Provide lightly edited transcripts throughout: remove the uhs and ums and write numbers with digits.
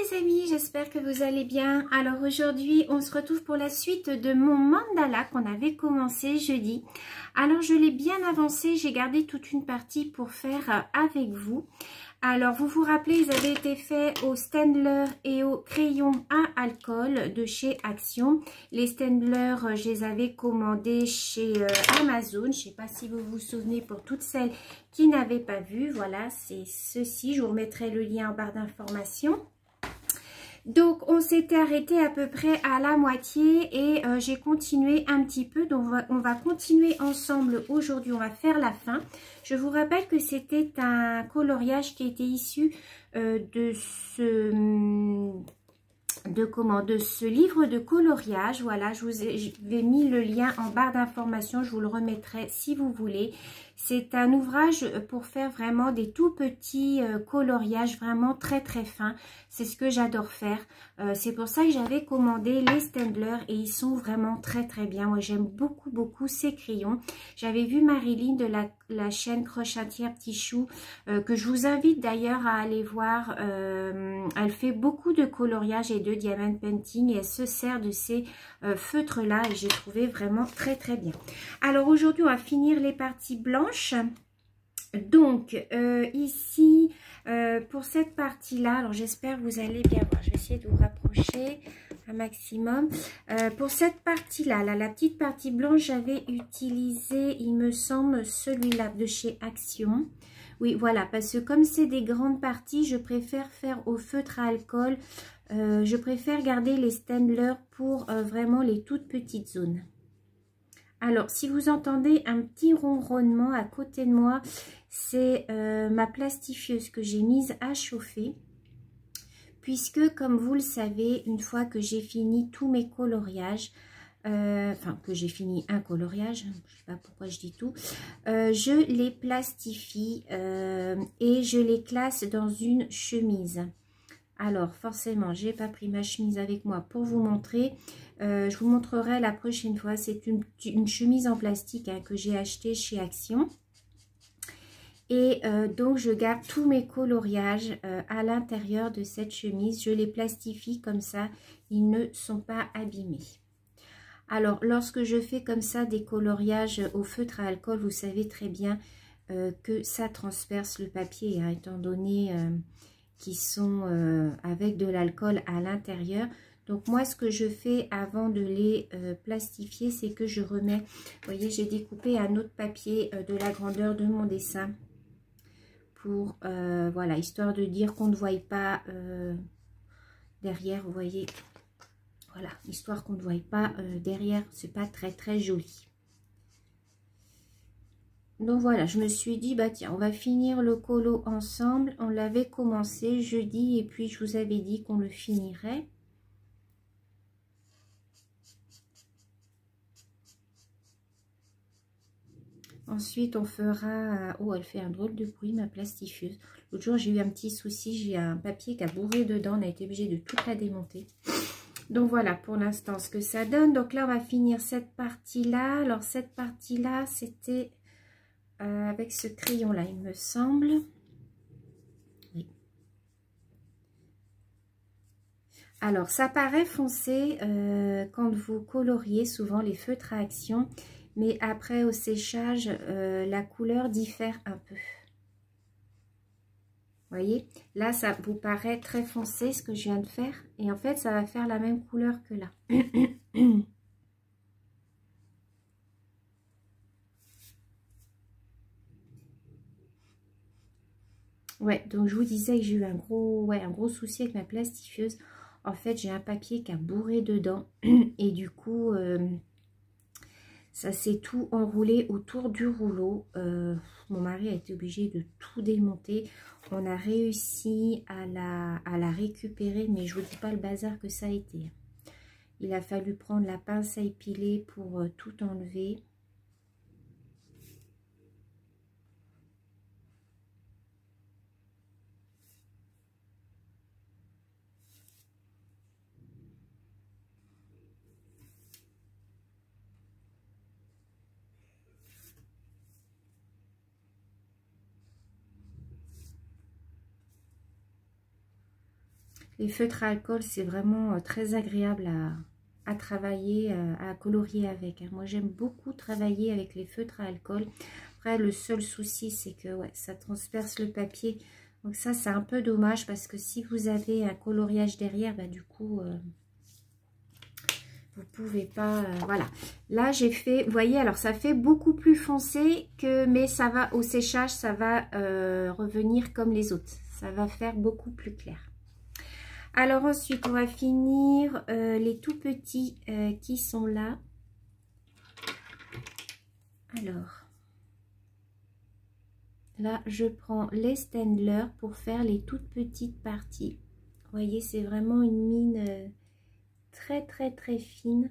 les amis, j'espère que vous allez bien. Alors aujourd'hui, on se retrouve pour la suite de mon mandala qu'on avait commencé jeudi. Alors je l'ai bien avancé, j'ai gardé toute une partie pour faire avec vous. Alors vous vous rappelez, ils avaient été faits au Staedtler et au crayon à alcool de chez Action. Les Staedtler, je les avais commandés chez Amazon. Je ne sais pas si vous vous souvenez pour toutes celles qui n'avaient pas vu. Voilà, c'est ceci. Je vous remettrai le lien en barre d'informations. Donc on s'était arrêté à peu près à la moitié et j'ai continué un petit peu. Donc on va continuer ensemble aujourd'hui, on va faire la fin. Je vous rappelle que c'était un coloriage qui était issu de ce livre de coloriage. Voilà, je vous ai mis le lien en barre d'informations, je vous le remettrai si vous voulez. C'est un ouvrage pour faire vraiment des tout petits coloriages vraiment très très fins. C'est ce que j'adore faire. C'est pour ça que j'avais commandé les Staedtler et ils sont vraiment très très bien. Moi j'aime beaucoup ces crayons. J'avais vu Marilyn de la chaîne Crochetière Petit Chou que je vous invite d'ailleurs à aller voir. Elle fait beaucoup de coloriage et de diamond painting et elle se sert de ces feutres là et j'ai trouvé vraiment très très bien. Alors aujourd'hui on va finir les parties blanches. Donc ici pour cette partie là, alors j'espère que vous allez bien voir, je vais essayer de vous rapprocher un maximum. Pour cette partie là, la petite partie blanche, j'avais utilisé il me semble celui-là de chez Action. Oui voilà, parce que comme c'est des grandes parties, je préfère faire au feutre à alcool. Je préfère garder les Staedtler pour vraiment les toutes petites zones. Alors, si vous entendez un petit ronronnement à côté de moi, c'est ma plastifieuse que j'ai mise à chauffer. Puisque, comme vous le savez, une fois que j'ai fini tous mes coloriages, enfin, que j'ai fini un coloriage, je ne sais pas pourquoi je dis tout, je les plastifie et je les classe dans une chemise. Alors, forcément, j'ai pas pris ma chemise avec moi pour vous montrer. Je vous montrerai la prochaine fois. C'est une chemise en plastique hein, que j'ai achetée chez Action. Et donc, je garde tous mes coloriages à l'intérieur de cette chemise. Je les plastifie comme ça. Ils ne sont pas abîmés. Alors, lorsque je fais comme ça des coloriages au feutre à alcool, vous savez très bien que ça transperce le papier, hein, étant donné qui sont avec de l'alcool à l'intérieur. Donc moi ce que je fais avant de les plastifier, c'est que je remets, vous voyez, j'ai découpé un autre papier de la grandeur de mon dessin pour voilà, histoire de dire qu'on ne voie pas derrière, vous voyez, voilà, histoire qu'on ne voie pas derrière, c'est pas très très joli. Donc voilà, je me suis dit, bah tiens, on va finir le colo ensemble. On l'avait commencé jeudi et puis je vous avais dit qu'on le finirait. Ensuite, on fera... Oh, elle fait un drôle de bruit, ma plastifieuse. L'autre jour, j'ai eu un petit souci. J'ai un papier qui a bourré dedans. On a été obligé de toute la démonter. Donc voilà, pour l'instant, ce que ça donne. Donc là, on va finir cette partie-là. Alors, cette partie-là, c'était... avec ce crayon là il me semble, oui. Alors ça paraît foncé quand vous coloriez souvent les feutres à Action, mais après au séchage la couleur diffère un peu. Vous voyez, là ça vous paraît très foncé ce que je viens de faire et en fait ça va faire la même couleur que là. Ouais, donc je vous disais que j'ai eu un gros souci avec ma plastifieuse. En fait, j'ai un papier qui a bourré dedans et du coup, ça s'est tout enroulé autour du rouleau. Mon mari a été obligé de tout démonter. On a réussi à la récupérer, mais je vous dis pas le bazar que ça a été. Il a fallu prendre la pince à épiler pour tout enlever. Les feutres à alcool, c'est vraiment très agréable à travailler, à colorier avec. Hein. Moi, j'aime beaucoup travailler avec les feutres à alcool. Après, le seul souci, c'est que ouais, ça transperce le papier. Donc ça, c'est un peu dommage parce que si vous avez un coloriage derrière, bah, du coup, vous pouvez pas... voilà. Là, j'ai fait... Vous voyez, alors ça fait beaucoup plus foncé que... Mais ça va, au séchage, ça va revenir comme les autres. Ça va faire beaucoup plus clair. Alors ensuite, on va finir les tout petits qui sont là. Alors, là, je prends les Staedtler pour faire les toutes petites parties. Vous voyez, c'est vraiment une mine très, très, très fine.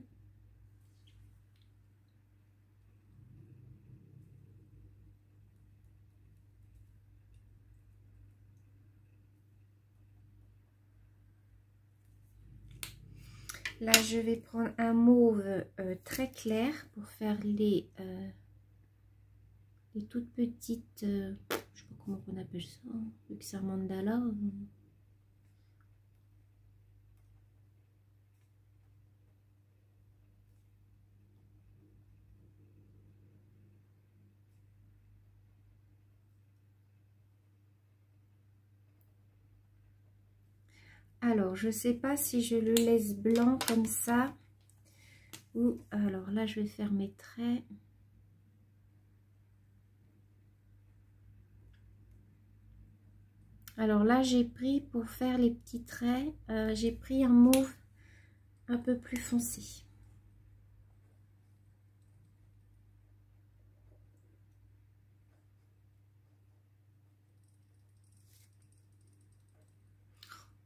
Là, je vais prendre un mauve très clair pour faire les toutes petites, je ne sais pas comment on appelle ça, vu que c'est un mandala. Alors, je ne sais pas si je le laisse blanc comme ça. Ou alors là, je vais faire mes traits. Alors là, j'ai pris, pour faire les petits traits, j'ai pris un mauve un peu plus foncé.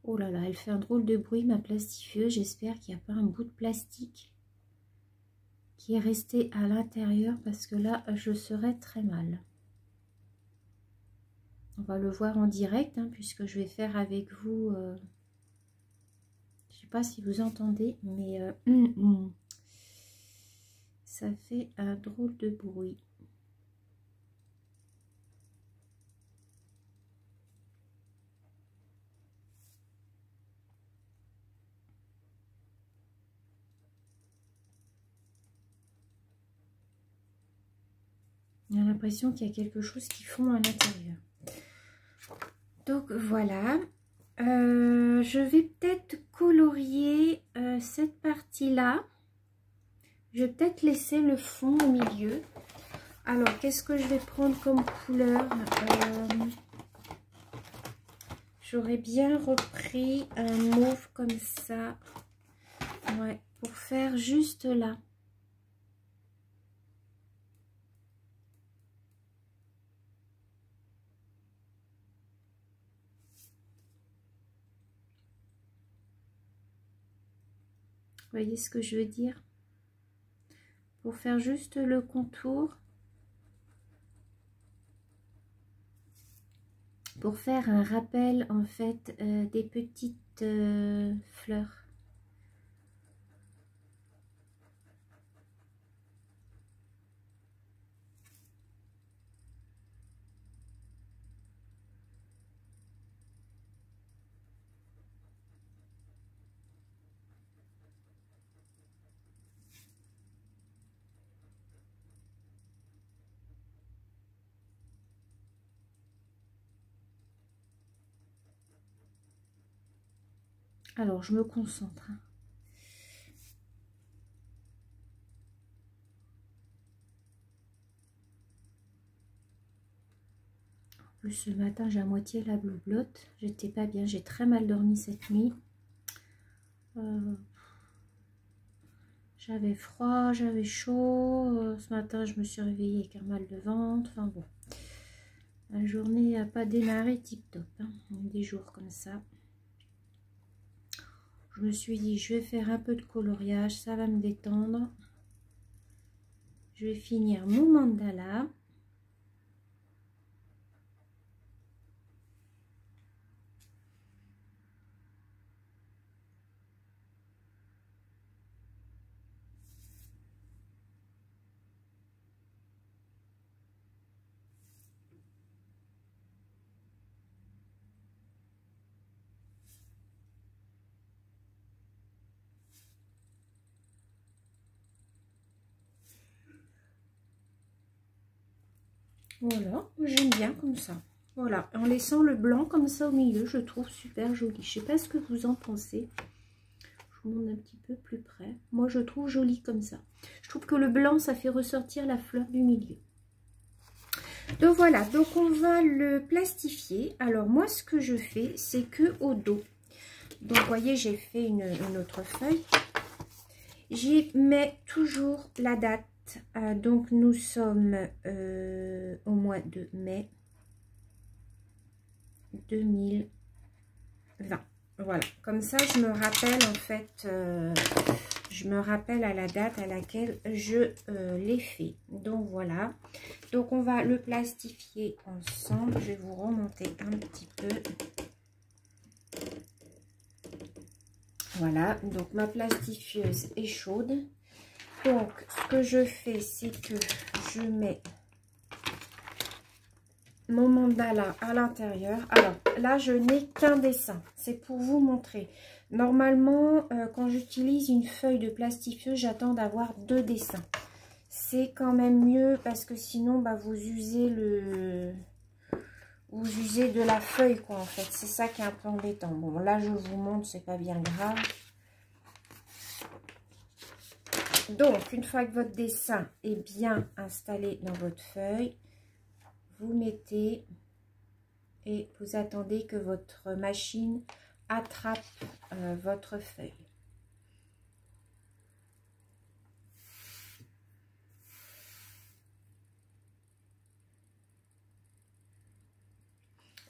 Oh là là, elle fait un drôle de bruit, ma plastifieuse. J'espère qu'il n'y a pas un bout de plastique qui est resté à l'intérieur parce que là, je serais très mal. On va le voir en direct, hein, puisque je vais faire avec vous. Je ne sais pas si vous entendez, mais ça fait un drôle de bruit. On a l'impression qu'il y a quelque chose qui fond à l'intérieur. Donc voilà. Je vais peut-être colorier cette partie-là. Je vais peut-être laisser le fond au milieu. Alors, qu'est-ce que je vais prendre comme couleur? J'aurais bien repris un mauve comme ça. Ouais, pour faire juste là. Vous voyez ce que je veux dire? Pour faire juste le contour. Pour faire un rappel, en fait, des petites fleurs. Alors, je me concentre. En plus, ce matin, j'ai à moitié la bloublotte. J'étais pas bien, j'ai très mal dormi cette nuit. J'avais froid, j'avais chaud. Ce matin, je me suis réveillée avec un mal de ventre. Enfin bon, la journée n'a pas démarré tip-top. Hein. Des jours comme ça. Je me suis dit, je vais faire un peu de coloriage, ça va me détendre. Je vais finir mon mandala. Voilà, j'aime bien comme ça. Voilà, en laissant le blanc comme ça au milieu, je trouve super joli. Je sais pas ce que vous en pensez. Je vous montre un petit peu plus près. Moi, je trouve joli comme ça. Je trouve que le blanc, ça fait ressortir la fleur du milieu. Donc voilà, donc on va le plastifier. Alors moi, ce que je fais, c'est que au dos. Donc vous voyez, j'ai fait une autre feuille. J'y mets toujours la date. Donc nous sommes au mois de mai 2020. Voilà, comme ça je me rappelle en fait, je me rappelle à la date à laquelle je l'ai fait. Donc voilà, donc on va le plastifier ensemble. Je vais vous remonter un petit peu. Voilà, donc ma plastifieuse est chaude. Donc ce que je fais, c'est que je mets mon mandala à l'intérieur. Alors là, je n'ai qu'un dessin. C'est pour vous montrer. Normalement, quand j'utilise une feuille de plastifieuse, j'attends d'avoir 2 dessins. C'est quand même mieux parce que sinon, bah, vous usez de la feuille, quoi, en fait. C'est ça qui est un peu embêtant. Bon, là, je vous montre, c'est pas bien grave. Donc, une fois que votre dessin est bien installé dans votre feuille, vous mettez et vous attendez que votre machine attrape votre feuille.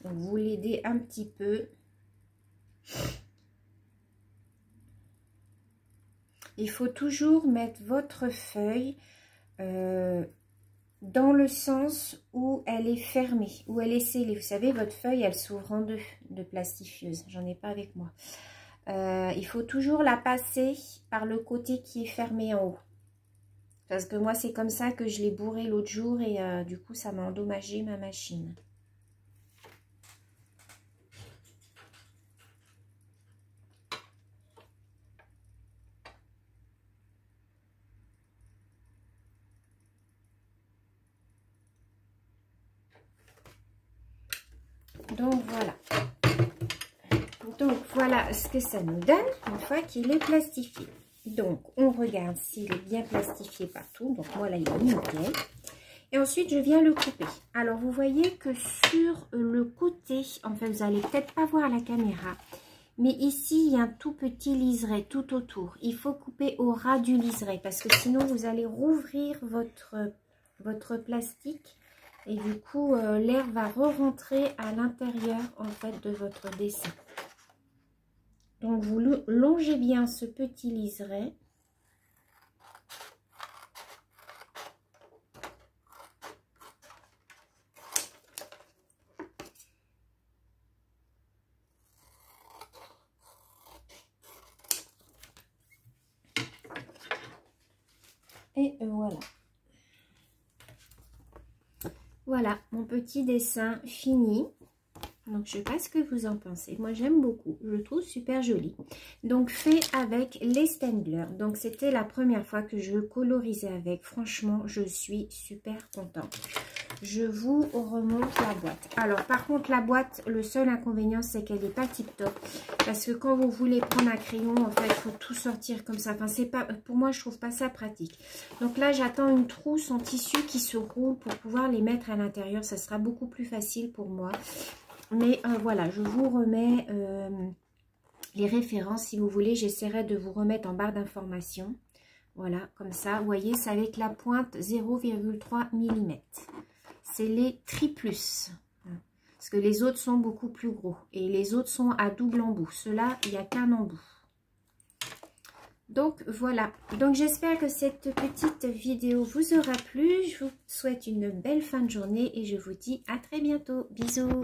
Donc, vous l'aidez un petit peu. Il faut toujours mettre votre feuille dans le sens où elle est fermée, où elle est scellée. Vous savez, votre feuille, elle s'ouvre en deux de plastifieuse. J'en ai pas avec moi. Il faut toujours la passer par le côté qui est fermé en haut. Parce que moi, c'est comme ça que je l'ai bourré l'autre jour et du coup, ça m'a endommagé ma machine. Donc voilà. Donc voilà ce que ça nous donne une fois qu'il est plastifié. Donc on regarde s'il est bien plastifié partout. Donc moi là il est nickel. Et ensuite je viens le couper. Alors vous voyez que sur le côté, en fait vous allez peut-être pas voir la caméra, mais ici il y a un tout petit liseré tout autour. Il faut couper au ras du liseré parce que sinon vous allez rouvrir votre plastique. Et du coup, l'air va re-rentrer à l'intérieur en fait de votre dessin. Donc, vous longez bien ce petit liseré. Et voilà. Voilà, mon petit dessin fini. Donc, je ne sais pas ce que vous en pensez. Moi, j'aime beaucoup. Je le trouve super joli. Donc, fait avec les Staedtler. Donc, c'était la première fois que je colorisais avec. Franchement, je suis super contente. Je vous remonte la boîte. Alors, par contre, la boîte, le seul inconvénient, c'est qu'elle n'est pas tip-top. Parce que quand vous voulez prendre un crayon, en fait, il faut tout sortir comme ça. Enfin, c'est pas, pour moi, je trouve pas ça pratique. Donc là, j'attends une trousse en tissu qui se roule pour pouvoir les mettre à l'intérieur. Ça sera beaucoup plus facile pour moi. Mais voilà, je vous remets les références. Si vous voulez, j'essaierai de vous remettre en barre d'information. Voilà, comme ça. Vous voyez, c'est avec la pointe 0,3 mm. C'est les Triplus. Parce que les autres sont beaucoup plus gros. Et les autres sont à double embout. Ceux-là, il n'y a qu'un embout. Donc, voilà. Donc, j'espère que cette petite vidéo vous aura plu. Je vous souhaite une belle fin de journée. Et je vous dis à très bientôt. Bisous.